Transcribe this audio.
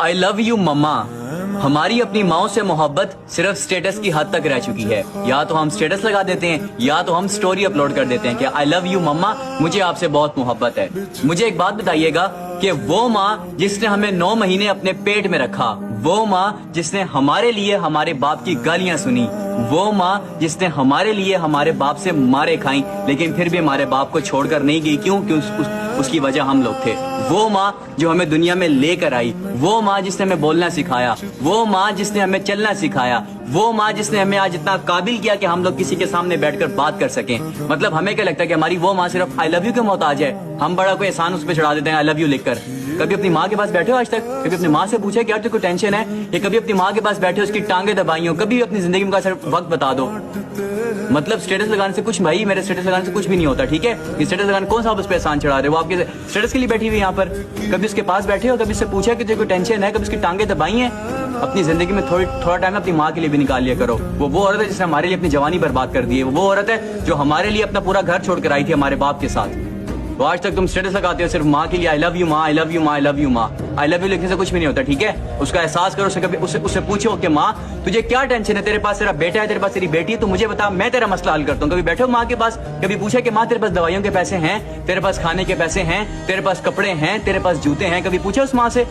I love you मम्मा। हमारी अपनी माओ से मोहब्बत सिर्फ स्टेटस की हद तक रह चुकी है। या तो हम स्टेटस लगा देते हैं या तो हम स्टोरी अपलोड कर देते हैं कि आई लव यू मम्मा, मुझे आपसे बहुत मोहब्बत है। मुझे एक बात बताइएगा कि वो माँ जिसने हमें 9 महीने अपने पेट में रखा, वो माँ जिसने हमारे लिए हमारे बाप की गालियां सुनी, वो माँ जिसने हमारे लिए हमारे बाप से मारे खाई लेकिन फिर भी हमारे बाप को छोड़कर नहीं गई, क्यों? उसकी वजह हम लोग थे। वो माँ जो हमें दुनिया में लेकर आई, वो माँ जिसने हमें बोलना सिखाया, वो माँ जिसने हमें चलना सिखाया, वो माँ जिसने हमें आज इतना काबिल किया कि हम लोग किसी के सामने बैठकर बात कर सकें। मतलब हमें क्या लगता है कि हमारी वो माँ सिर्फ आई लव यू के मोहताज है, हम बड़ा कोई एहसान उस पर चढ़ा देते हैं आई लव यू लिखकर। कभी अपनी माँ के पास बैठे हो आज तक? कभी अपनी माँ से पूछे कि यार तुझको टेंशन है? या कभी अपनी माँ के पास बैठे उसकी टांगे दबाई हो? कभी अपनी जिंदगी में का सिर्फ वक्त बता दो। मतलब स्टेटस लगाने से कुछ, भाई मेरे स्टेटस लगाने से कुछ भी नहीं होता, ठीक है? ये स्टेटस लगाने कौन सा आप उस पर एहसान चढ़ा रहे हो? वो आपके स्टेटस के लिए बैठी हुई यहाँ पर। कभी उसके पास बैठे हो, कभी उससे पूछा कि तुझे कोई टेंशन है? कभी उसकी टांगे दबाई हैं? अपनी जिंदगी में थोड़ा टाइम अपनी माँ के लिए भी निकाल लिया करो। वो औरत है जिसने हमारे लिए अपनी जवानी बर्बाद कर दी है। वो औरत है जो हमारे लिए अपना पूरा घर छोड़कर आई थी हमारे बाप के साथ। तो आज तक तुम स्टेटस लगाते हो सिर्फ माँ के लिए, आई लव यू माँ, आई लव यू माँ, आई लव यू माँ। आई लव यू लिखने से कुछ भी नहीं होता, ठीक है? उसका एहसास करो। उससे कभी उससे पूछो कि माँ तुझे क्या टेंशन है? तेरे पास तेरा बेटा है, तेरे पास तेरी बेटी है, तो मुझे बता, मैं तेरा मसला हल करता हूँ। कभी बैठो माँ के पास, कभी पूछा कि माँ तेरे पास दवाइयों के पैसे हैं, तेरे पास खाने के पैसे हैं, तेरे पास कपड़े हैं, तेरे पास जूते हैं? कभी पूछा उस माँ से?